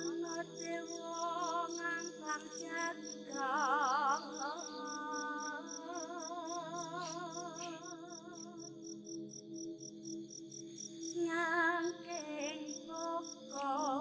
Ana dewa ngangkang jagat nyangking bokor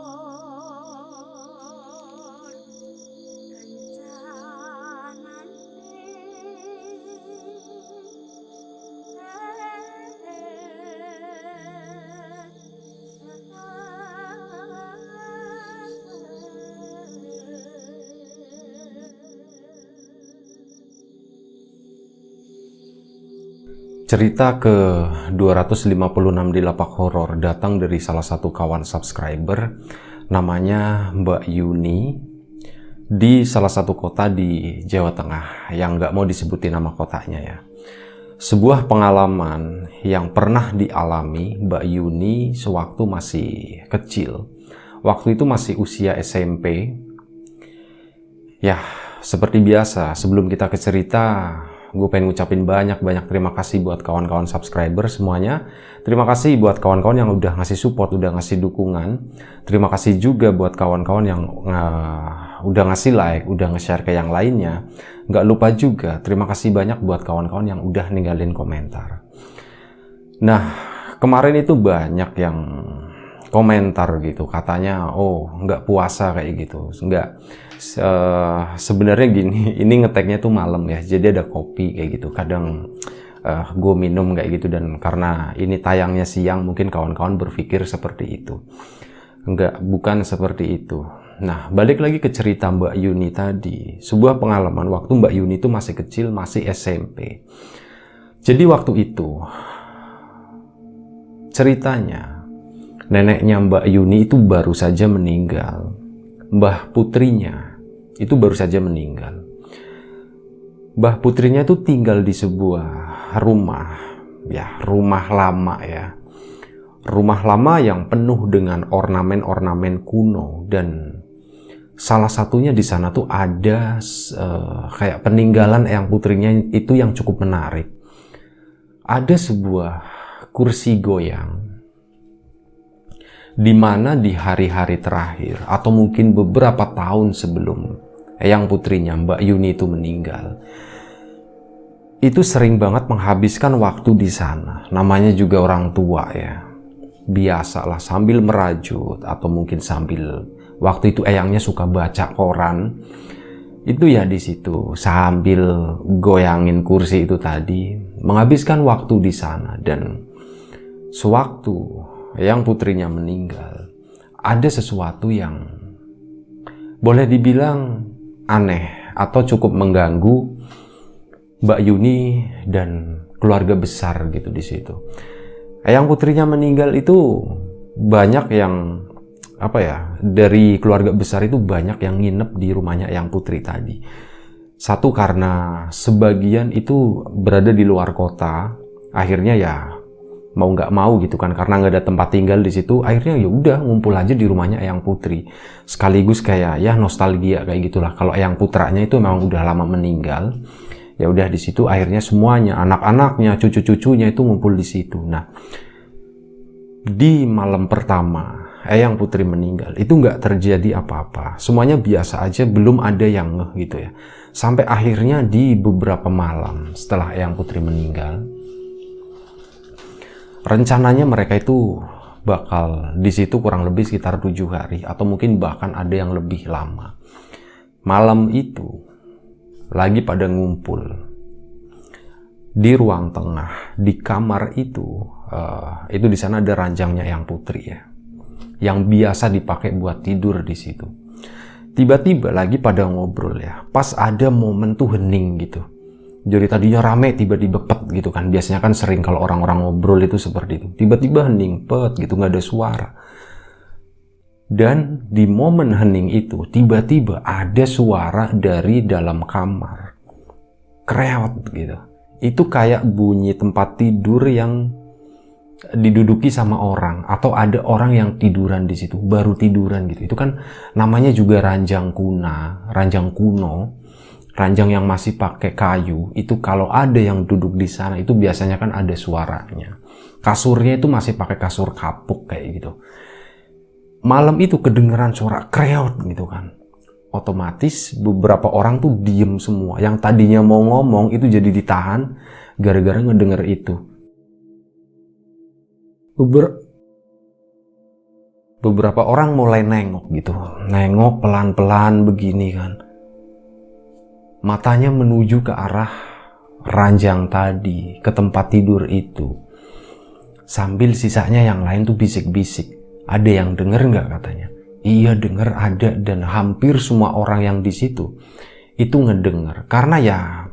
Cerita ke-256 di Lapak Horor datang dari salah satu kawan subscriber namanya Mbak Yuni di salah satu kota di Jawa Tengah yang nggak mau disebutin nama kotanya ya. Sebuah pengalaman yang pernah dialami Mbak Yuni sewaktu masih kecil. Waktu itu masih usia SMP. Ya, seperti biasa sebelum kita ke cerita, gue pengen ngucapin banyak-banyak terima kasih buat kawan-kawan subscriber semuanya. Terima kasih buat kawan-kawan yang udah ngasih support, udah ngasih dukungan. Terima kasih juga buat kawan-kawan yang udah ngasih like, udah nge-share ke yang lainnya. Nggak lupa juga, terima kasih banyak buat kawan-kawan yang udah ninggalin komentar. Nah, kemarin itu banyak yang komentar gitu, katanya, oh nggak puasa kayak gitu, nggak. Sebenarnya gini, ini ngeteknya tuh malam ya, jadi ada kopi kayak gitu. Kadang gue minum kayak gitu, dan karena ini tayangnya siang, mungkin kawan-kawan berpikir seperti itu. Enggak, bukan seperti itu. Nah, balik lagi ke cerita Mbak Yuni tadi. Sebuah pengalaman waktu Mbak Yuni itu masih kecil, masih SMP. Jadi waktu itu, ceritanya, neneknya Mbak Yuni itu baru saja meninggal. Mbah putrinya itu baru saja meninggal. Mbah putrinya itu tinggal di sebuah rumah, ya rumah lama ya. Rumah lama yang penuh dengan ornamen-ornamen kuno, dan salah satunya di sana tuh ada kayak peninggalan eyang putrinya itu yang cukup menarik. Ada sebuah kursi goyang di mana di hari-hari terakhir atau mungkin beberapa tahun sebelum eyang putrinya Mbak Yuni itu meninggal, itu sering banget menghabiskan waktu di sana. Namanya juga orang tua ya, biasalah sambil merajut atau mungkin sambil, waktu itu eyangnya suka baca koran, itu ya di situ sambil goyangin kursi itu tadi, menghabiskan waktu di sana. Dan sewaktu eyang putrinya meninggal, ada sesuatu yang boleh dibilang aneh atau cukup mengganggu Mbak Yuni dan keluarga besar gitu di situ. Eyang putrinya meninggal itu banyak yang dari keluarga besar itu banyak yang nginep di rumahnya eyang putri tadi. Satu karena sebagian itu berada di luar kota, akhirnya ya mau nggak mau gitu kan, karena nggak ada tempat tinggal di situ, akhirnya ya udah ngumpul aja di rumahnya eyang putri, sekaligus kayak ya nostalgia kayak gitulah. Kalau eyang putranya itu memang udah lama meninggal, ya udah di situ akhirnya semuanya, anak-anaknya, cucu-cucunya itu ngumpul di situ. Nah, di malam pertama eyang putri meninggal itu nggak terjadi apa-apa, semuanya biasa aja, belum ada yang ngeh gitu ya. Sampai akhirnya di beberapa malam setelah eyang putri meninggal, rencananya mereka itu bakal di situ kurang lebih sekitar 7 hari atau mungkin bahkan ada yang lebih lama. Malam itu lagi pada ngumpul di ruang tengah, di kamar itu di sana ada ranjangnya eyang putri ya, yang biasa dipakai buat tidur di situ. Tiba-tiba lagi pada ngobrol ya, pas ada momen tuh hening gitu. Jadi tadinya rame, tiba-tiba pet gitu kan. Biasanya kan sering kalau orang-orang ngobrol itu seperti itu. Tiba-tiba hening, pet gitu, nggak ada suara. Dan di momen hening itu, tiba-tiba ada suara dari dalam kamar. Kreot gitu. Itu kayak bunyi tempat tidur yang diduduki sama orang, atau ada orang yang tiduran di situ, baru tiduran gitu. Itu kan namanya juga ranjang kuno. Ranjang yang masih pakai kayu, itu kalau ada yang duduk di sana itu biasanya kan ada suaranya. Kasurnya itu masih pakai kasur kapuk kayak gitu. malam itu kedengeran suara kreot gitu kan. Otomatis beberapa orang tuh diem semua. Yang tadinya mau ngomong itu jadi ditahan gara-gara ngedenger itu. Beberapa orang mulai nengok gitu. Nengok pelan-pelan begini kan. Matanya menuju ke arah ranjang tadi, ke tempat tidur itu. Sambil sisanya yang lain tuh bisik-bisik. Ada yang denger nggak katanya? Iya denger ada, dan hampir semua orang yang di situ itu ngedenger. Karena ya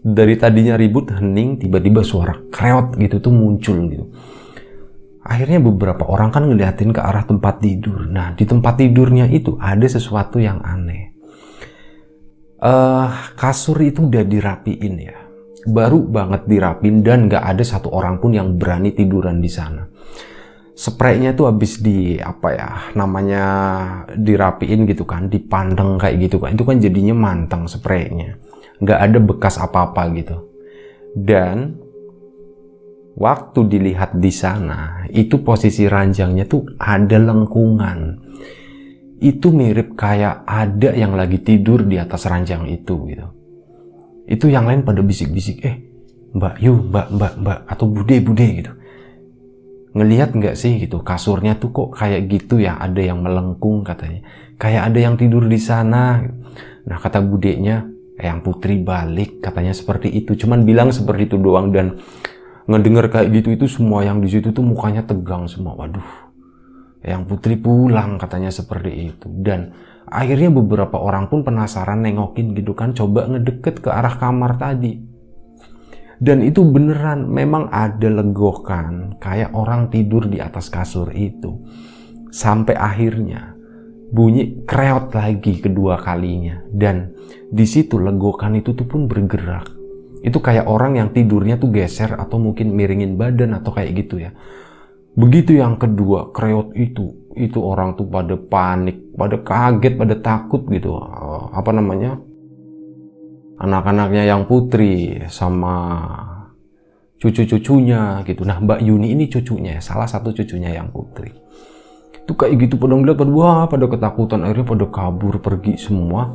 dari tadinya ribut hening, tiba-tiba suara kreot gitu tuh muncul gitu. Akhirnya beberapa orang kan ngeliatin ke arah tempat tidur. Nah di tempat tidurnya itu ada sesuatu yang aneh. Kasur itu udah dirapiin ya, baru banget dirapin, dan nggak ada satu orang pun yang berani tiduran di sana. Spraynya tuh habis dirapiin gitu kan, dipandang kayak gitu kan, itu kan jadinya manteng spraynya, nggak ada bekas apa-apa gitu. Dan waktu dilihat di sana, itu posisi ranjangnya tuh ada lengkungan. Itu mirip kayak ada yang lagi tidur di atas ranjang itu gitu. Itu yang lain pada bisik-bisik, Mbak Yu, Mbak, atau Bude gitu. Ngelihat nggak sih gitu, kasurnya tuh kok kayak gitu ya, ada yang melengkung katanya. Kayak ada yang tidur di sana. Nah kata budenya, Eyang Putri balik katanya seperti itu. Cuman bilang seperti itu doang, dan ngedenger kayak gitu itu semua yang di situ tuh mukanya tegang semua. Waduh, Eyang Putri pulang katanya seperti itu. Dan akhirnya beberapa orang pun penasaran nengokin gitu kan, coba ngedeket ke arah kamar tadi. Dan itu beneran, memang ada legokan kayak orang tidur di atas kasur itu. Sampai akhirnya bunyi kreot lagi kedua kalinya, dan di situ legokan itu tuh pun bergerak. Itu kayak orang yang tidurnya tuh geser atau mungkin miringin badan atau kayak gitu ya. Begitu yang kedua kreot itu orang tuh pada panik, pada kaget, pada takut gitu. Anak-anaknya Eyang Putri sama cucu-cucunya gitu. Nah Mbak Yuni ini cucunya, salah satu cucunya Eyang Putri. Itu kayak gitu pada ngeliat, pada ketakutan, akhirnya pada kabur pergi semua.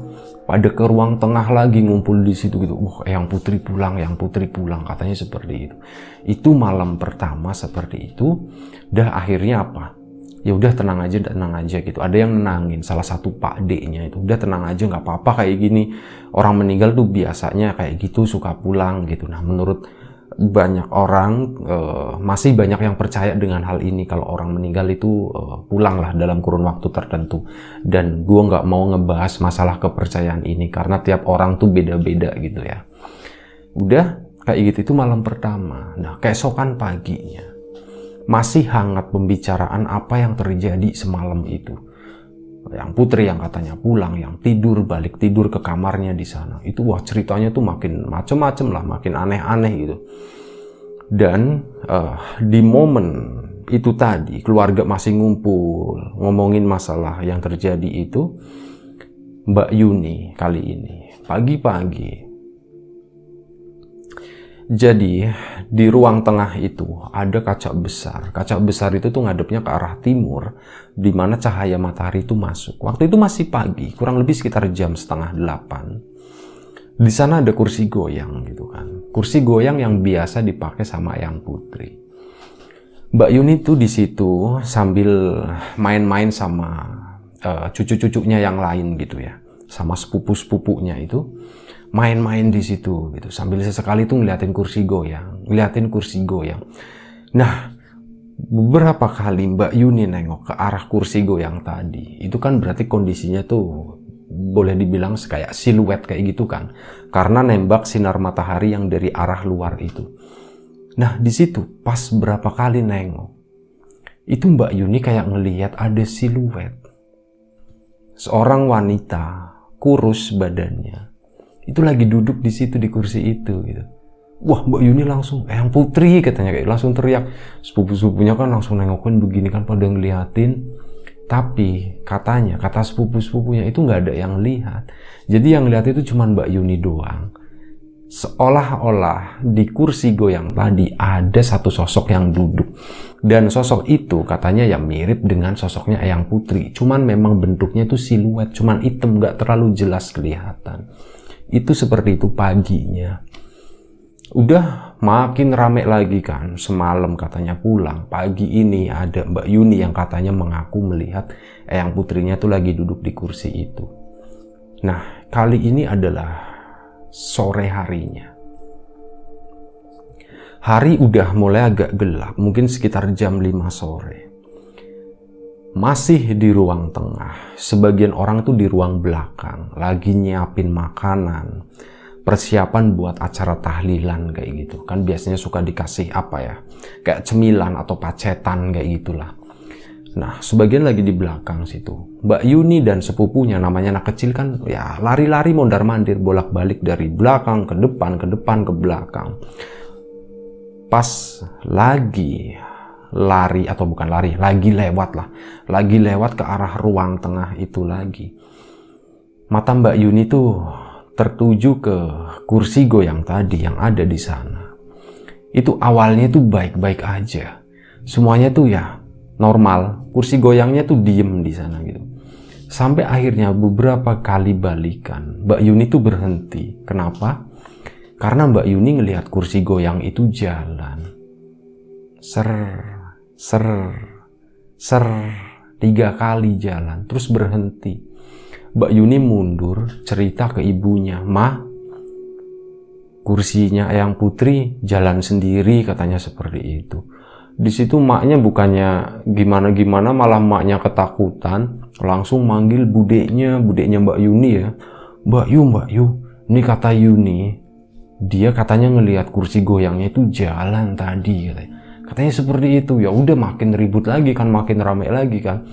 Pada ke ruang tengah lagi ngumpul di situ gitu. Eyang Putri pulang katanya seperti itu. Itu malam pertama seperti itu. Dah akhirnya apa? Ya udah tenang aja gitu. Ada yang nenangin, salah satu Pak D-nya itu, udah tenang aja, nggak apa-apa kayak gini. Orang meninggal tuh biasanya kayak gitu, suka pulang gitu. Nah menurut banyak orang, masih banyak yang percaya dengan hal ini, kalau orang meninggal itu pulang lah dalam kurun waktu tertentu. Dan gue nggak mau ngebahas masalah kepercayaan ini karena tiap orang tuh beda-beda gitu ya. Udah kayak gitu, itu malam pertama. Nah keesokan paginya masih hangat pembicaraan apa yang terjadi semalam itu. Eyang Putri yang katanya pulang, yang balik tidur ke kamarnya di sana. Itu wah ceritanya tuh makin macem-macem lah, makin aneh-aneh gitu. Dan di momen itu tadi keluarga masih ngumpul ngomongin masalah yang terjadi itu, Mbak Yuni kali ini pagi-pagi. Jadi di ruang tengah itu ada kaca besar. Kaca besar itu tuh ngadepnya ke arah timur, di mana cahaya matahari itu masuk. Waktu itu masih pagi, kurang lebih sekitar jam 7:30. Di sana ada kursi goyang gitu kan. Kursi goyang yang biasa dipakai sama Eyang Putri. Mbak Yuni tuh di situ sambil main-main sama cucu-cucunya yang lain gitu ya, sama sepupu-sepupunya itu. Main-main di situ gitu, sambil sesekali tuh ngeliatin kursi goyang. Nah beberapa kali Mbak Yuni nengok ke arah kursi goyang tadi, itu kan berarti kondisinya tuh boleh dibilang kayak siluet kayak gitu kan, karena nembak sinar matahari yang dari arah luar itu. Nah di situ pas berapa kali nengok, itu Mbak Yuni kayak ngelihat ada siluet seorang wanita kurus badannya, itu lagi duduk di situ di kursi itu gitu. Wah Mbak Yuni langsung, Eyang Putri katanya, kayak langsung teriak. Sepupu-sepupunya kan langsung nengokin begini kan, pada ngeliatin. Tapi kata sepupu-sepupunya itu nggak ada yang lihat. Jadi yang lihat itu cuma Mbak Yuni doang. Seolah-olah di kursi goyang tadi ada satu sosok yang duduk. Dan sosok itu katanya ya mirip dengan sosoknya Eyang Putri. Cuman memang bentuknya itu siluet, cuman hitam, nggak terlalu jelas kelihatan. Itu seperti itu paginya. Udah makin rame lagi kan, semalam katanya pulang. Pagi ini ada Mbak Yuni yang katanya mengaku melihat Eyang Putrinya tuh lagi duduk di kursi itu. Nah, kali ini adalah sore harinya. Hari udah mulai agak gelap, mungkin sekitar jam 5 sore. Masih di ruang tengah, sebagian orang tuh di ruang belakang, lagi nyiapin makanan, persiapan buat acara tahlilan kayak gitu. Kan biasanya suka dikasih apa ya, kayak cemilan atau pacetan kayak gitulah. Nah, sebagian lagi di belakang situ. Mbak Yuni dan sepupunya, namanya anak kecil kan, ya lari-lari mondar-mandir, bolak-balik dari belakang ke depan, ke belakang. Pas lagi lari, atau bukan lari, lagi lewat lah. Lagi lewat ke arah ruang tengah itu lagi. Mata Mbak Yuni tuh tertuju ke kursi goyang tadi yang ada di sana. Itu awalnya tuh baik-baik aja. Semuanya tuh ya normal, kursi goyangnya tuh diem di sana gitu. Sampai akhirnya beberapa kali balikan, Mbak Yuni tuh berhenti. Kenapa? Karena Mbak Yuni ngelihat kursi goyang itu jalan. Ser, 3 kali jalan, terus berhenti. Mbak Yuni mundur, cerita ke ibunya, "Ma, kursinya Eyang Putri jalan sendiri," katanya seperti itu. Di situ maknya bukannya gimana-gimana, malah maknya ketakutan, langsung manggil budeknya Mbak Yuni ya. Mbak Yu, ini kata Yuni, dia katanya ngelihat kursi goyangnya itu jalan tadi," katanya seperti itu. Ya udah makin ribut lagi kan, makin ramai lagi kan.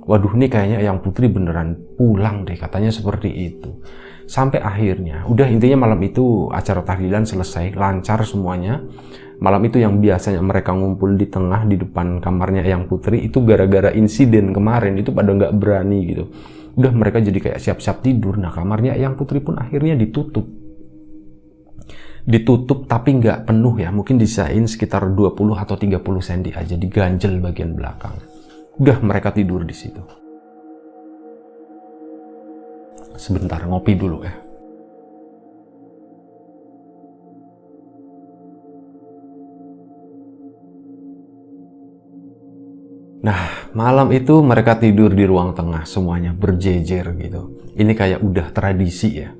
Waduh, ini kayaknya Eyang Putri beneran pulang deh, katanya seperti itu. Sampai akhirnya, udah intinya malam itu acara tahlilan selesai, lancar semuanya. Malam itu yang biasanya mereka ngumpul di tengah, di depan kamarnya Eyang Putri, itu gara-gara insiden kemarin, itu pada nggak berani gitu. Udah mereka jadi kayak siap-siap tidur. Nah, kamarnya Eyang Putri pun akhirnya ditutup. Ditutup tapi nggak penuh ya, mungkin disain sekitar 20 atau 30 cm aja, diganjel bagian belakang. Udah mereka tidur di situ. Sebentar ngopi dulu ya. Nah, malam itu mereka tidur di ruang tengah, semuanya berjejer gitu. Ini kayak udah tradisi ya.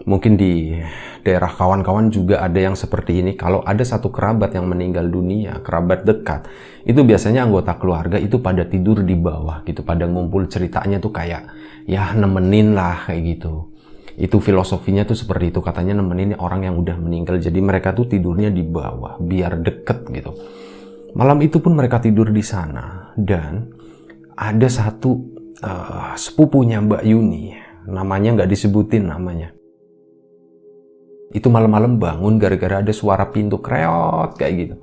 Mungkin di daerah kawan-kawan juga ada yang seperti ini. Kalau ada satu kerabat yang meninggal dunia, kerabat dekat, itu biasanya anggota keluarga itu pada tidur di bawah gitu, pada ngumpul, ceritanya tuh kayak ya nemenin lah kayak gitu. Itu filosofinya tuh seperti itu, katanya nemenin orang yang udah meninggal. Jadi mereka tuh tidurnya di bawah biar deket gitu. Malam itu pun mereka tidur di sana, dan ada satu sepupunya Mbak Yuni, namanya nggak disebutin namanya. Itu malam-malam bangun gara-gara ada suara pintu kreot kayak gitu.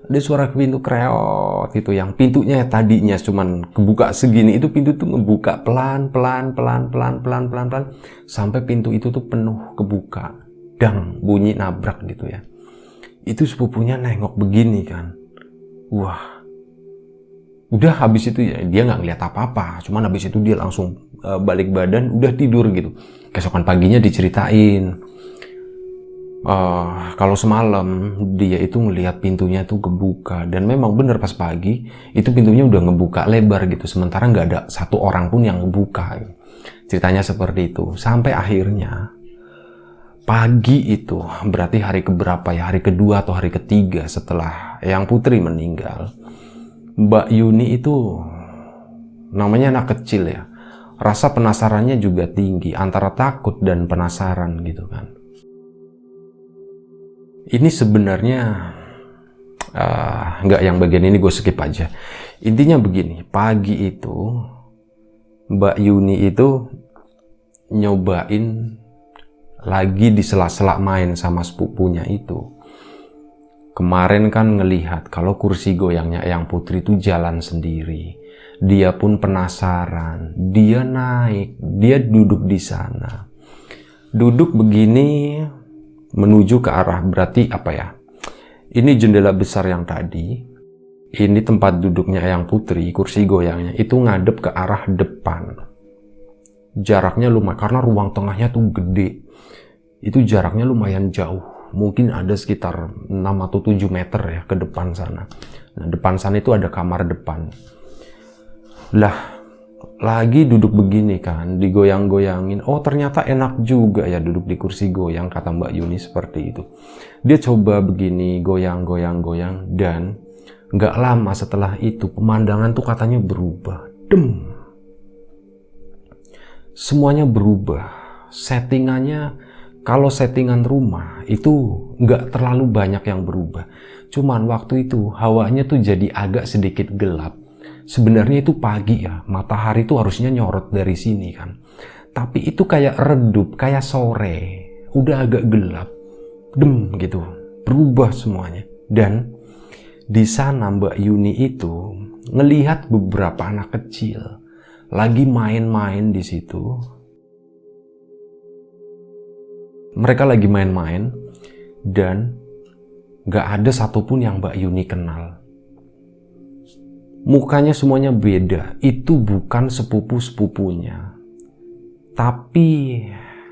Ada suara pintu kreot itu, yang pintunya tadinya cuman kebuka segini, itu pintu tuh ngebuka pelan-pelan sampai pintu itu tuh penuh kebuka. Dang, bunyi nabrak gitu ya. Itu sepupunya nengok begini kan. Wah. Udah habis itu ya dia nggak ngeliat apa-apa, cuman habis itu dia langsung balik badan, udah tidur gitu. Keesokan paginya diceritain. Kalau semalam dia itu ngelihat pintunya tuh kebuka, dan memang bener pas pagi itu pintunya udah ngebuka lebar gitu, sementara nggak ada satu orang pun yang ngebuka. Ceritanya seperti itu. Sampai akhirnya pagi itu, berarti hari keberapa ya, hari kedua atau hari ketiga setelah Eyang Putri meninggal, Mbak Yuni itu namanya anak kecil ya, rasa penasarannya juga tinggi, antara takut dan penasaran gitu kan. Ini sebenarnya nggak, yang bagian ini gue skip aja. Intinya begini, pagi itu Mbak Yuni itu nyobain lagi di sela-sela main sama sepupunya itu. Kemarin kan ngelihat kalau kursi goyangnya Eyang Putri itu jalan sendiri. Dia pun penasaran, dia naik, dia duduk di sana. Duduk begini menuju ke arah, berarti apa ya? Ini jendela besar yang tadi. ini tempat duduknya Eyang Putri, kursi goyangnya itu ngadep ke arah depan. Jaraknya lumayan, karena ruang tengahnya tuh gede. Itu jaraknya lumayan jauh. Mungkin ada sekitar 6 atau 7 meter ya ke depan sana. Nah, depan sana itu ada kamar depan. Lah, lagi duduk begini kan, digoyang-goyangin. Oh, ternyata enak juga ya duduk di kursi goyang, kata Mbak Yuni seperti itu. Dia coba begini, goyang-goyang-goyang, dan nggak lama setelah itu pemandangan tuh katanya berubah. Semuanya berubah. Settingannya, kalau settingan rumah itu nggak terlalu banyak yang berubah. Cuman waktu itu hawanya tuh jadi agak sedikit gelap. Sebenarnya itu pagi ya, matahari tuh harusnya nyorot dari sini kan. Tapi itu kayak redup, kayak sore, udah agak gelap, gitu, berubah semuanya. Dan di sana Mbak Yuni itu ngelihat beberapa anak kecil lagi main-main di situ. Mereka lagi main-main dan gak ada satupun yang Mbak Yuni kenal. Mukanya semuanya beda. Itu bukan sepupu-sepupunya. Tapi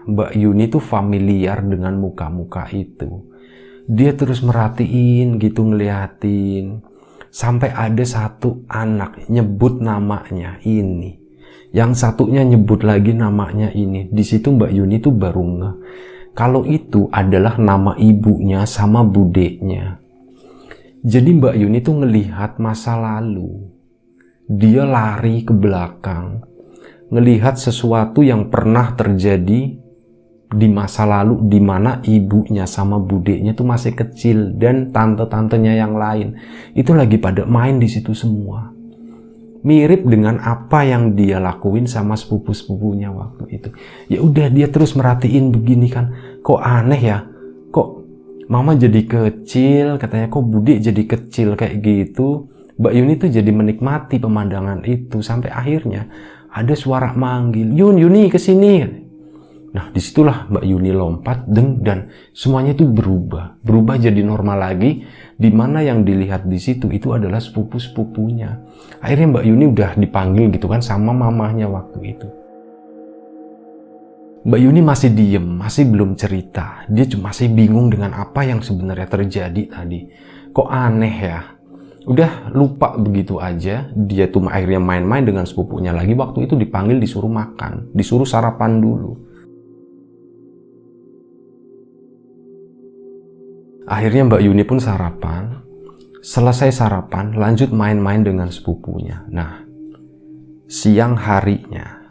Mbak Yuni tuh familiar dengan muka-muka itu. Dia terus merhatiin gitu, ngeliatin. Sampai ada satu anak nyebut namanya ini. Yang satunya nyebut lagi namanya ini. Di situ Mbak Yuni tuh baru ngeh kalau itu adalah nama ibunya sama budeknya. Jadi Mbak Yuni tuh ngelihat masa lalu. Dia lari ke belakang, ngelihat sesuatu yang pernah terjadi di masa lalu, di mana ibunya sama budeknya tuh masih kecil dan tante-tantenya yang lain itu lagi pada main di situ semua. Mirip dengan apa yang dia lakuin sama sepupu-sepupunya waktu itu. Ya udah, dia terus merhatiin begini kan, kok aneh ya, kok mama jadi kecil, katanya kok bude jadi kecil kayak gitu. Mbak Yuni tuh jadi menikmati pemandangan itu sampai akhirnya ada suara manggil, Yuni kesini. Nah, disitulah Mbak Yuni lompat dan semuanya itu berubah jadi normal lagi, di mana yang dilihat di situ itu adalah sepupu-sepupunya. Akhirnya Mbak Yuni udah dipanggil gitu kan sama mamahnya waktu itu. Mbak Yuni masih diem, masih belum cerita. Dia cuma masih bingung dengan apa yang sebenarnya terjadi tadi. Kok aneh ya? Udah lupa begitu aja. Dia tuh akhirnya main-main dengan sepupunya lagi. Waktu itu dipanggil, disuruh makan, disuruh sarapan dulu. Akhirnya Mbak Yuni pun sarapan. Selesai sarapan, lanjut main-main dengan sepupunya. Nah, siang harinya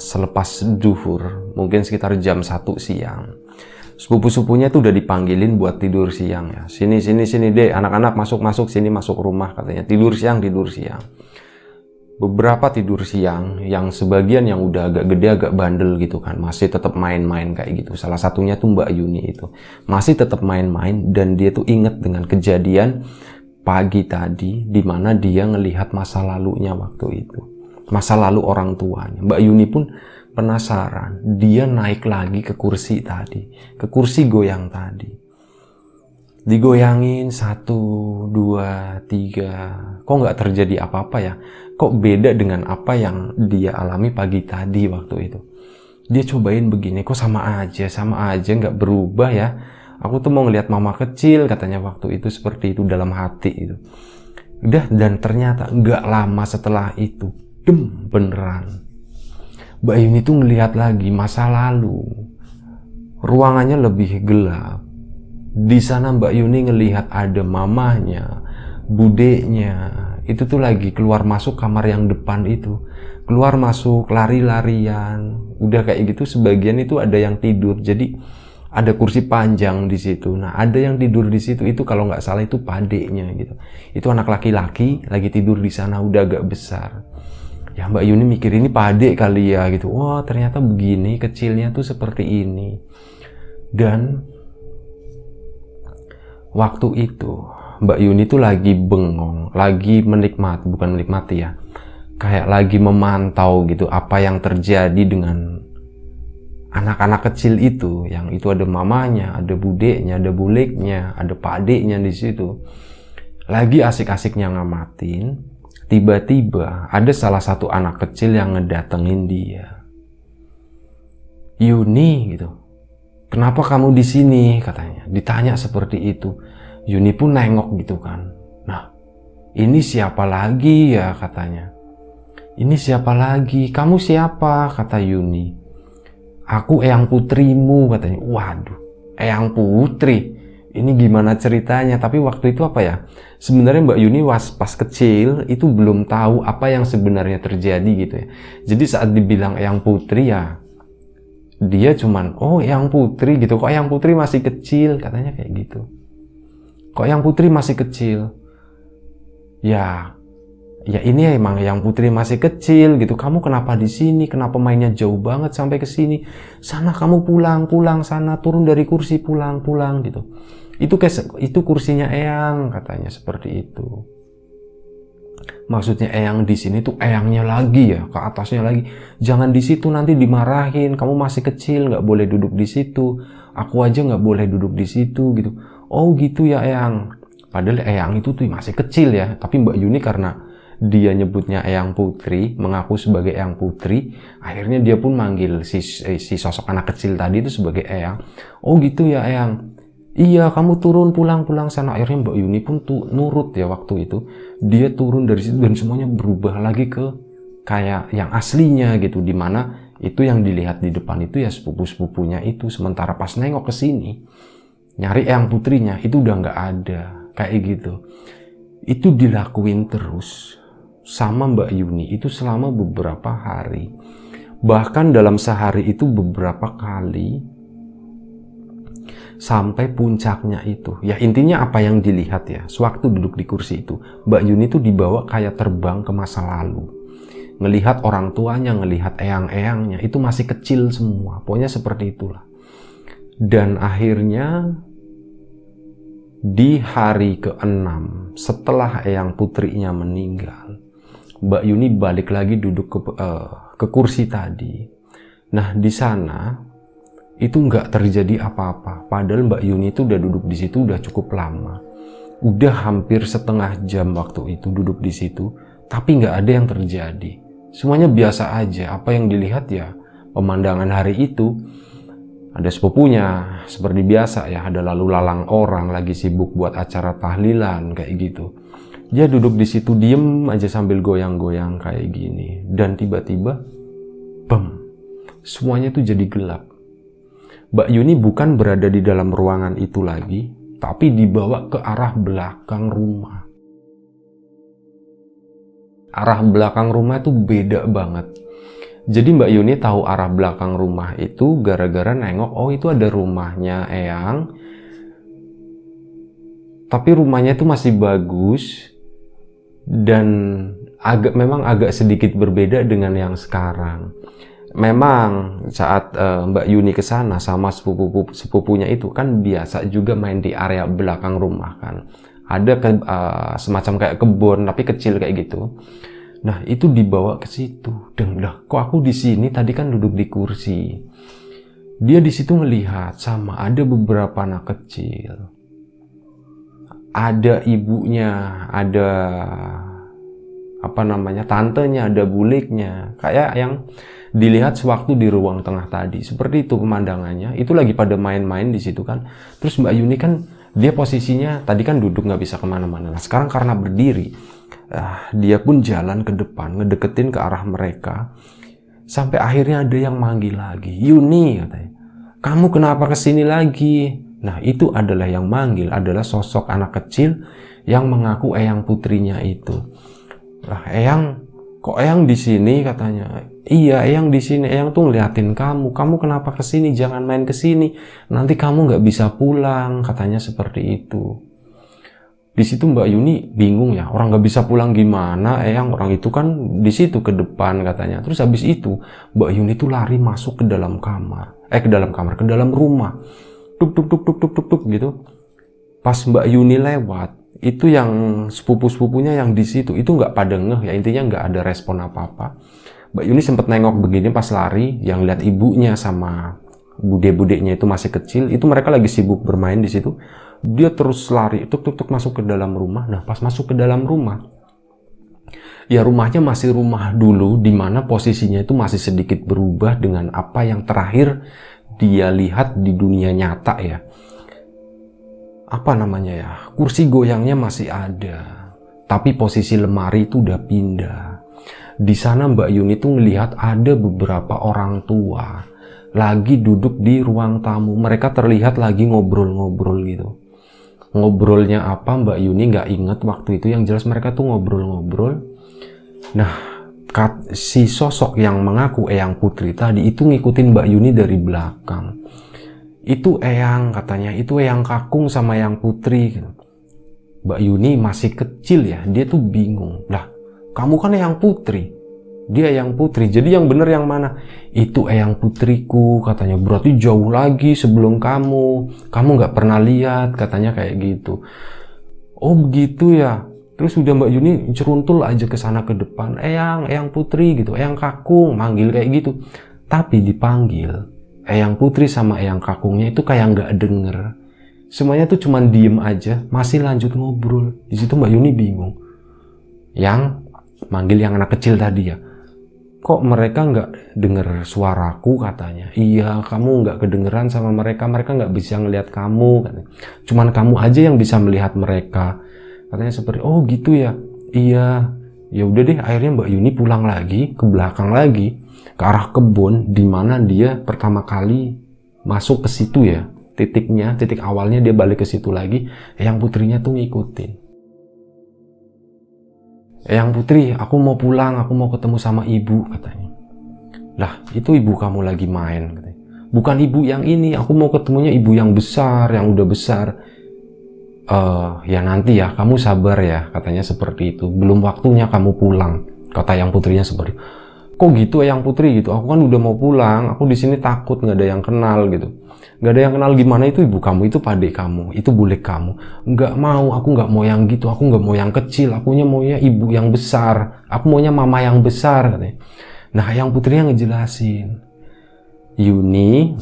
selepas duhur, mungkin sekitar jam 1 siang, sepupu-sepupunya tuh udah dipanggilin buat tidur siang ya. Sini deh, anak-anak masuk sini, masuk rumah katanya. Tidur siang. Beberapa tidur siang, yang sebagian yang udah agak gede, agak bandel gitu kan, masih tetap main-main kayak gitu. Salah satunya tuh Mbak Yuni itu masih tetap main-main, dan dia tuh inget dengan kejadian pagi tadi di mana dia ngelihat masa lalunya waktu itu, masa lalu orang tuanya. Mbak Yuni pun penasaran. Dia naik lagi ke kursi tadi, ke kursi goyang tadi. Digoyangin 1, 2, 3. Kok nggak terjadi apa-apa ya? Kok beda dengan apa yang dia alami pagi tadi waktu itu? Dia cobain begini, kok sama aja nggak berubah ya. Aku tuh mau ngeliat mama kecil, katanya waktu itu seperti itu dalam hati itu. Udah, dan ternyata nggak lama setelah itu, beneran. Mbak Yuni tuh ngelihat lagi masa lalu. Ruangannya lebih gelap. Di sana Mbak Yuni ngelihat ada mamanya, budeknya, itu tuh lagi keluar masuk kamar yang depan itu. Keluar masuk, lari-larian. Udah kayak gitu, sebagian itu ada yang tidur. Jadi ada kursi panjang di situ. Nah, ada yang tidur di situ, itu kalau nggak salah itu padeknya gitu. Itu anak laki-laki lagi tidur di sana, udah agak besar. Ya Mbak Yuni mikir ini padek kali ya gitu. Wah, ternyata begini, kecilnya tuh seperti ini. Dan waktu itu Mbak Yuni tuh lagi bengong, lagi bukan menikmati ya, kayak lagi memantau gitu apa yang terjadi dengan anak-anak kecil itu, yang itu ada mamanya, ada budeknya, ada buleknya, ada pak adeknya di situ, lagi asik-asiknya ngamatin, tiba-tiba ada salah satu anak kecil yang ngedatengin dia. Yuni gitu, kenapa kamu di sini, katanya. Ditanya seperti itu. Yuni pun nengok gitu kan. Nah, ini siapa lagi ya, katanya. Ini siapa lagi? Kamu siapa? Kata Yuni. Aku eyang putrimu, katanya. Waduh, eyang putri. Ini gimana ceritanya? Tapi waktu itu apa ya? Sebenarnya Mbak Yuni pas kecil itu belum tahu apa yang sebenarnya terjadi gitu ya. Jadi saat dibilang eyang putri ya, dia cuman, oh eyang putri gitu. Kok eyang putri masih kecil? Katanya kayak gitu. Kok eyang putri masih kecil? Ya ini emang yang putri masih kecil gitu. Kamu kenapa di sini? Kenapa mainnya jauh banget sampai ke sini? Sana kamu pulang sana, turun dari kursi, pulang gitu. Itu kursinya eyang, katanya seperti itu. Maksudnya eyang di sini tuh eyangnya lagi ya, ke atasnya lagi. Jangan di situ, nanti dimarahin. Kamu masih kecil, nggak boleh duduk di situ. Aku aja nggak boleh duduk di situ gitu. Oh gitu ya eyang. Padahal eyang itu tuh masih kecil ya. Tapi Mbak Yuni karena dia nyebutnya eyang putri, mengaku sebagai eyang putri, akhirnya dia pun manggil si sosok anak kecil tadi itu sebagai eyang. Oh gitu ya eyang. Iya, kamu turun, pulang sana. Akhirnya Mbak Yuni pun tuh nurut ya waktu itu. Dia turun dari situ dan semuanya berubah lagi ke kayak yang aslinya gitu, dimana itu yang dilihat di depan itu ya sepupu-sepupunya itu. Sementara pas nengok ke sini, nyari eyang putrinya itu udah nggak ada, kayak gitu. Itu dilakuin terus sama Mbak Yuni itu selama beberapa hari. Bahkan dalam sehari itu beberapa kali, sampai puncaknya itu. Ya intinya apa yang dilihat ya, sewaktu duduk di kursi itu, Mbak Yuni itu dibawa kayak terbang ke masa lalu. Ngelihat orang tuanya, ngelihat eyang-eyangnya, itu masih kecil semua. Pokoknya seperti itulah. Dan akhirnya di hari ke-6 setelah eyang putrinya meninggal, Mbak Yuni balik lagi duduk ke kursi tadi. Nah di sana itu nggak terjadi apa-apa. Padahal Mbak Yuni itu udah duduk di situ udah cukup lama. Udah hampir setengah jam waktu itu duduk di situ, tapi nggak ada yang terjadi. Semuanya biasa aja. Apa yang dilihat ya pemandangan hari itu. Ada sepupunya seperti biasa ya, ada lalu lalang orang lagi sibuk buat acara tahlilan kayak gitu. Dia duduk di situ diem aja sambil goyang-goyang kayak gini. Dan tiba-tiba, bam, semuanya tuh jadi gelap. Mbak Yuni bukan berada di dalam ruangan itu lagi, tapi dibawa ke arah belakang rumah. Arah belakang rumah itu beda banget. Jadi Mbak Yuni tahu arah belakang rumah itu gara-gara nengok, oh itu ada rumahnya eyang. Tapi rumahnya itu masih bagus. Dan memang agak sedikit berbeda dengan yang sekarang. Memang saat Mbak Yuni ke sana sama sepupunya itu kan biasa juga main di area belakang rumah kan. Ada semacam kayak kebun tapi kecil kayak gitu. Nah itu dibawa ke situ. Dan lah kok aku di sini tadi kan duduk di kursi. Dia di situ melihat sama ada beberapa anak kecil. Ada ibunya, ada tantenya, ada buleknya, kayak yang dilihat sewaktu di ruang tengah tadi. Seperti itu pemandangannya. Itu lagi pada main-main di situ kan. Terus Mbak Yuni kan dia posisinya tadi kan duduk nggak bisa kemana-mana. Nah sekarang karena berdiri, dia pun jalan ke depan, ngedeketin ke arah mereka. Sampai akhirnya ada yang manggil lagi, Yuni katanya, kamu kenapa kesini lagi? Nah itu adalah yang manggil adalah sosok anak kecil yang mengaku eyang putrinya itu. Lah eyang, kok eyang di sini katanya? Iya eyang di sini, eyang tuh ngeliatin kamu. Kamu kenapa kesini? Jangan main kesini. Nanti kamu nggak bisa pulang, katanya seperti itu. Di situ Mbak Yuni bingung ya, orang nggak bisa pulang gimana? Eyang orang itu kan di situ ke depan katanya. Terus habis itu Mbak Yuni tuh lari masuk ke dalam kamar, ke dalam rumah. Tuk gitu. Pas Mbak Yuni lewat, itu yang sepupu-sepupunya yang di situ itu nggak pada ngeh ya, intinya nggak ada respon apa-apa. Mbak Yuni sempet nengok begini pas lari, yang lihat ibunya sama bude-budenya itu masih kecil, itu mereka lagi sibuk bermain di situ. Dia terus lari, tuk masuk ke dalam rumah. Nah, pas masuk ke dalam rumah, ya rumahnya masih rumah dulu, di mana posisinya itu masih sedikit berubah dengan apa yang terakhir dia lihat di dunia nyata ya. Apa namanya ya? Kursi goyangnya masih ada, tapi posisi lemari itu udah pindah. Di sana Mbak Yuni tuh ngelihat ada beberapa orang tua lagi duduk di ruang tamu. Mereka terlihat lagi ngobrol-ngobrol gitu. Ngobrolnya apa Mbak Yuni nggak inget waktu itu, yang jelas mereka tuh ngobrol-ngobrol. Nah, si sosok yang mengaku Eyang Putri tadi itu ngikutin Mbak Yuni dari belakang. Itu Eyang, katanya, itu Eyang Kakung sama Eyang Putri. Mbak Yuni masih kecil ya, dia tuh bingung. Lah, kamu kan Eyang Putri, dia Eyang Putri, jadi yang bener yang mana? Itu Eyang Putriku, katanya. Berarti jauh lagi sebelum kamu nggak pernah lihat, katanya kayak gitu. Oh begitu ya. Terus udah Mbak Yuni ceruntul aja ke sana ke depan, Eyang Putri gitu, Eyang Kakung, manggil kayak gitu. Tapi dipanggil Eyang Putri sama Eyang Kakungnya itu kayak nggak denger. Semuanya tuh cuman diem aja, masih lanjut ngobrol. Di situ Mbak Yuni bingung. Yang manggil yang anak kecil tadi ya, kok mereka nggak denger suaraku, katanya. Iya, kamu nggak kedengeran sama mereka nggak bisa ngelihat kamu, katanya. Cuman kamu aja yang bisa melihat mereka, katanya. Seperti, oh gitu ya, iya. Ya udah deh, akhirnya Mbak Yuni pulang lagi ke belakang lagi, ke arah kebun di mana dia pertama kali masuk ke situ ya. Titik awalnya dia balik ke situ lagi. Eyang Putrinya tuh ngikutin. Eyang Putri, aku mau pulang, aku mau ketemu sama ibu, katanya. Lah, itu ibu kamu lagi main, katanya. Bukan ibu yang ini, aku mau ketemunya ibu yang besar, yang udah besar. Ya nanti ya, kamu sabar ya, katanya seperti itu. Belum waktunya kamu pulang, kata Eyang Putrinya seperti. Kok gitu Eyang Putri gitu? Aku kan udah mau pulang, aku di sini takut nggak ada yang kenal gitu. Nggak ada yang kenal gimana, itu ibu kamu, itu pade kamu, itu bule kamu. Nggak mau, aku nggak mau yang gitu, aku nggak mau yang kecil, akunya maunya ibu yang besar, aku maunya mama yang besar, katanya. Nah, Eyang Putri yang ngejelasin, Yuni,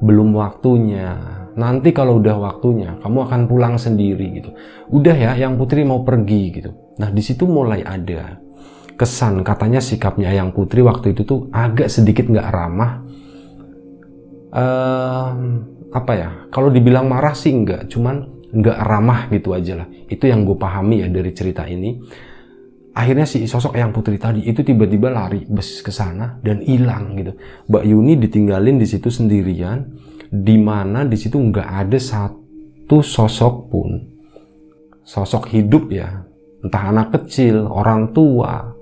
belum waktunya. Nanti kalau udah waktunya, kamu akan pulang sendiri gitu. Udah ya, Eyang Putri mau pergi gitu. Nah, di situ mulai ada kesan, katanya sikapnya Eyang Putri waktu itu tuh agak sedikit nggak ramah. Apa ya, kalau dibilang marah sih enggak, cuman nggak ramah gitu aja lah. Itu yang gue pahami ya dari cerita ini. Akhirnya si sosok Eyang Putri tadi itu tiba-tiba lari bes ke sana dan hilang gitu. Mbak Yuni ditinggalin di situ sendirian, di mana di situ nggak ada satu sosok pun, sosok hidup ya, entah anak kecil, orang tua,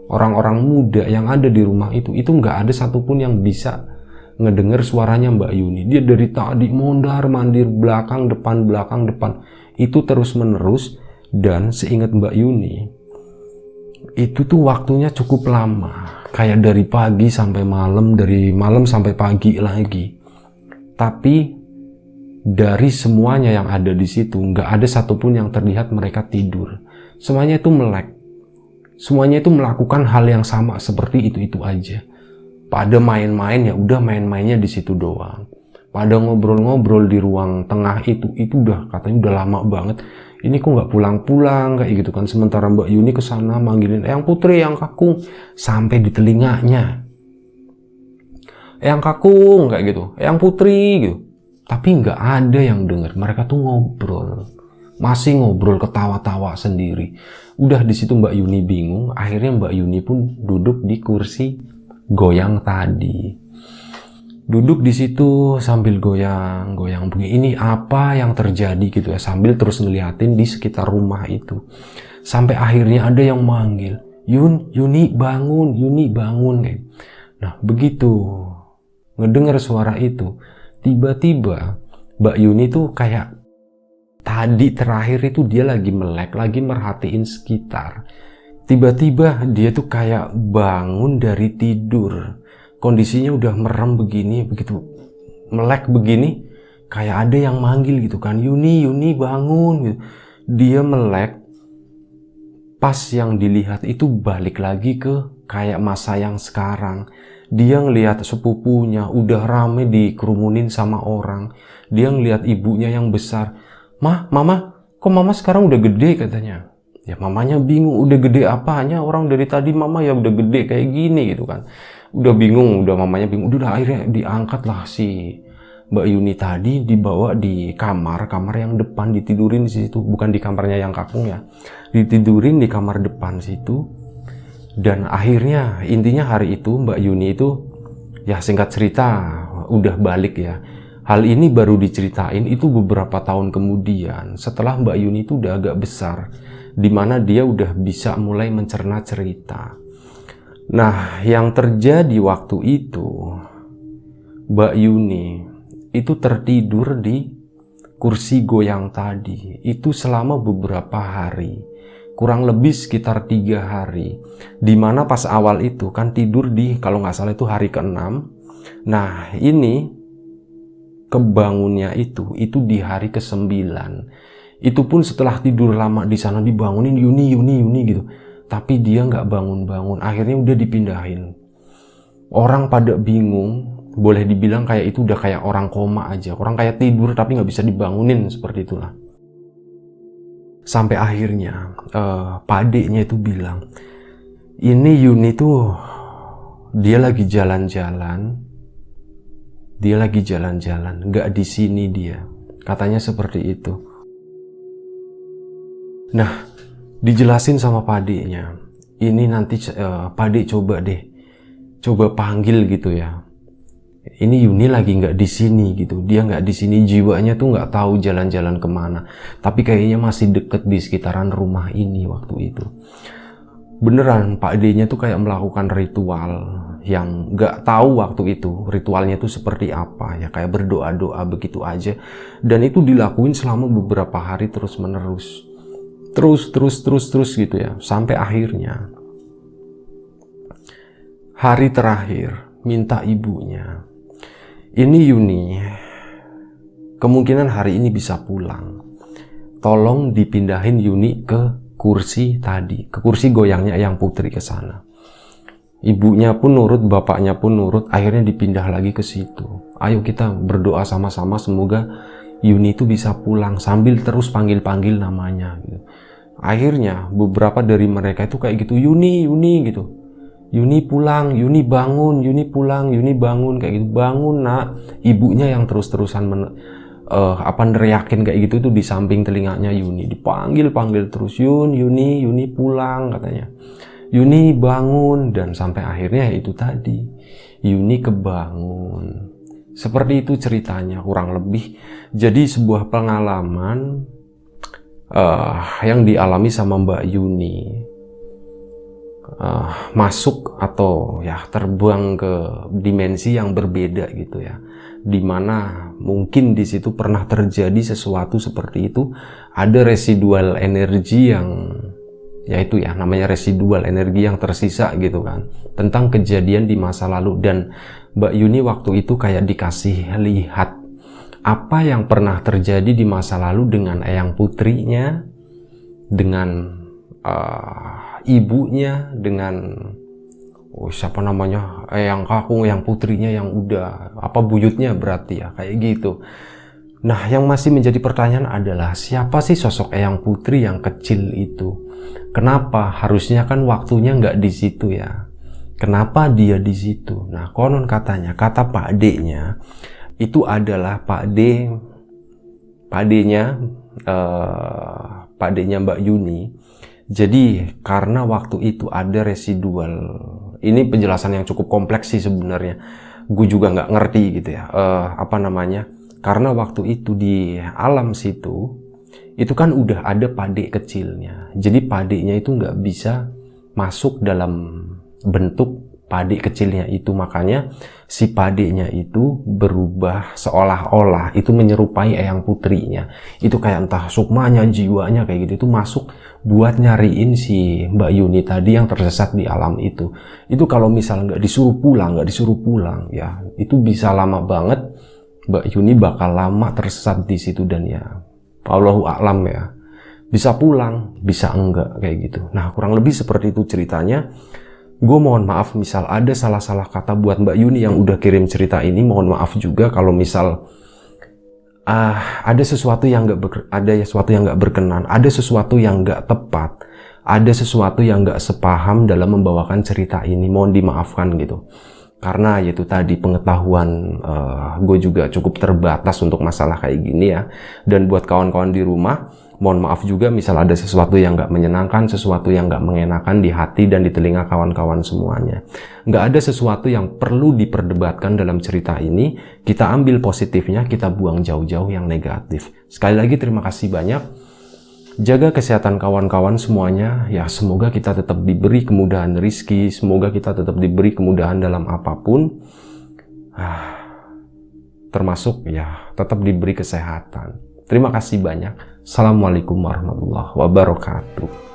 orang-orang muda yang ada di rumah itu nggak ada satupun yang bisa ngedenger suaranya Mbak Yuni. Dia dari tadi mondar-mandir, belakang depan, itu terus menerus. Dan seingat Mbak Yuni, itu tuh waktunya cukup lama, kayak dari pagi sampai malam, dari malam sampai pagi lagi. Tapi dari semuanya yang ada di situ nggak ada satupun yang terlihat mereka tidur. Semuanya itu melek, semuanya itu melakukan hal yang sama seperti itu aja. Pada main-main ya udah main-mainnya di situ doang. Pada ngobrol-ngobrol di ruang tengah itu udah katanya udah lama banget. Ini kok nggak pulang-pulang kayak gitu kan. Sementara Mbak Yuni kesana manggilin Eyang Putri, Eyang Kakung, sampai di telinganya. Eyang Kakung kayak gitu, Eyang Putri gitu. Tapi nggak ada yang denger. Mereka tuh ngobrol, masih ngobrol ketawa-tawa sendiri. Udah di situ Mbak Yuni bingung. Akhirnya Mbak Yuni pun duduk di kursi goyang tadi. Duduk di situ sambil goyang begini. Ini apa yang terjadi gitu ya, sambil terus ngeliatin di sekitar rumah itu. Sampai akhirnya ada yang manggil, Yuni bangun kayak. Nah, begitu ngedengar suara itu, tiba-tiba Mbak Yuni tuh kayak tadi terakhir itu dia lagi melek, lagi merhatiin sekitar. Tiba-tiba dia tuh kayak bangun dari tidur. Kondisinya udah merem begini, begitu melek begini, kayak ada yang manggil gitu kan, Yuni bangun gitu. Dia melek, pas yang dilihat itu balik lagi ke kayak masa yang sekarang. Dia ngelihat sepupunya udah rame dikerumunin sama orang. Dia ngelihat ibunya yang besar. Mama, kok mama sekarang udah gede katanya. Ya mamanya bingung, udah gede apanya, orang dari tadi mama ya udah gede kayak gini gitu kan. Udah bingung, udah mamanya bingung. Udah akhirnya diangkat lah si Mbak Yuni tadi, dibawa di kamar yang depan, ditidurin di situ. Bukan di kamarnya yang kakung ya. Ditidurin di kamar depan situ. Dan akhirnya intinya hari itu Mbak Yuni itu ya singkat cerita udah balik ya. Hal ini baru diceritain itu beberapa tahun kemudian setelah Mbak Yuni itu udah agak besar, dimana dia udah bisa mulai mencerna cerita. Nah, yang terjadi waktu itu Mbak Yuni itu tertidur di kursi goyang tadi itu selama beberapa hari. Kurang lebih sekitar 3 hari. Dimana pas awal itu kan tidur di, kalau nggak salah itu hari ke-6. Nah ini kebangunnya itu di hari ke-9. Itu pun setelah tidur lama di sana dibangunin Yuni gitu. Tapi dia nggak bangun-bangun. Akhirnya udah dipindahin. Orang pada bingung. Boleh dibilang kayak itu udah kayak orang koma aja. Orang kayak tidur tapi nggak bisa dibangunin, seperti itulah. Sampai akhirnya Pak adeknya itu bilang, ini Yuni tuh dia lagi jalan-jalan, nggak di sini dia, katanya seperti itu. Nah, dijelasin sama Pak adeknya, ini nanti Pak adek coba panggil gitu ya. Ini Yuni lagi nggak di sini gitu, dia nggak di sini, jiwanya tuh nggak tahu jalan-jalan kemana, tapi kayaknya masih deket di sekitaran rumah ini waktu itu. Beneran Pak adenya tuh kayak melakukan ritual yang nggak tahu waktu itu ritualnya tuh seperti apa ya, kayak berdoa-doa begitu aja, dan itu dilakuin selama beberapa hari terus menerus, terus gitu ya, sampai akhirnya hari terakhir minta ibunya, ini Yuni kemungkinan hari ini bisa pulang, tolong dipindahin Yuni ke kursi tadi, ke kursi goyangnya Eyang Putri ke sana. Ibunya pun nurut, bapaknya pun nurut, akhirnya dipindah lagi ke situ. Ayo kita berdoa sama-sama semoga Yuni itu bisa pulang, sambil terus panggil-panggil namanya gitu. Akhirnya beberapa dari mereka itu kayak gitu, Yuni gitu. Yuni pulang, Yuni bangun, Yuni pulang, Yuni bangun, kayak gitu. Bangun nak. Ibunya yang terus-terusan neriakin kayak gitu tuh di samping telinganya Yuni, dipanggil terus, Yuni pulang katanya, Yuni bangun, dan sampai akhirnya itu tadi Yuni kebangun. Seperti itu ceritanya kurang lebih. Jadi sebuah pengalaman yang dialami sama Mbak Yuni, masuk atau ya terbang ke dimensi yang berbeda gitu ya, dimana mungkin di situ pernah terjadi sesuatu seperti itu, ada residual energi yang yaitu ya namanya residual energi yang tersisa gitu kan, tentang kejadian di masa lalu. Dan Mbak Yuni waktu itu kayak dikasih lihat apa yang pernah terjadi di masa lalu dengan Eyang Putrinya, dengan ibunya, dengan siapa namanya, Eyang Kakung, Eyang Putrinya yang udah buyutnya berarti ya, kayak gitu. Nah, yang masih menjadi pertanyaan adalah siapa sih sosok Eyang Putri yang kecil itu? Kenapa? Harusnya kan waktunya nggak di situ ya. Kenapa dia di situ? Nah, konon katanya, kata Pak D-nya itu adalah Pak D-nya Mbak Yuni. Jadi karena waktu itu ada residual, ini penjelasan yang cukup kompleks sih sebenarnya, gue juga nggak ngerti gitu ya, karena waktu itu di alam situ itu kan udah ada pade kecilnya, jadi padenya itu nggak bisa masuk dalam bentuk pade kecilnya itu, makanya si padenya itu berubah seolah-olah itu menyerupai Eyang Putrinya, itu kayak entah sukmanya, jiwanya kayak gitu, itu masuk buat nyariin si Mbak Yuni tadi yang tersesat di alam itu. Itu kalau misal nggak disuruh pulang ya, itu bisa lama banget Mbak Yuni bakal lama tersesat di situ, dan ya Allahu a'lam ya, bisa pulang bisa enggak kayak gitu. Nah, kurang lebih seperti itu ceritanya. Gue mohon maaf misal ada salah-salah kata buat Mbak Yuni yang udah kirim cerita ini. Mohon maaf juga kalau misal ada sesuatu yang nggak berkenan, ada sesuatu yang nggak tepat, ada sesuatu yang nggak sepaham dalam membawakan cerita ini. Mohon dimaafkan gitu. Karena yaitu tadi pengetahuan gue juga cukup terbatas untuk masalah kayak gini ya. Dan buat kawan-kawan di rumah, mohon maaf juga misal ada sesuatu yang nggak menyenangkan, sesuatu yang nggak mengenakan di hati dan di telinga kawan-kawan semuanya. Nggak ada sesuatu yang perlu diperdebatkan dalam cerita ini. Kita ambil positifnya, kita buang jauh-jauh yang negatif. Sekali lagi terima kasih banyak. Jaga kesehatan kawan-kawan semuanya. Ya, semoga kita tetap diberi kemudahan rezeki, semoga kita tetap diberi kemudahan dalam apapun. Termasuk ya, tetap diberi kesehatan. Terima kasih banyak. Assalamualaikum warahmatullahi wabarakatuh.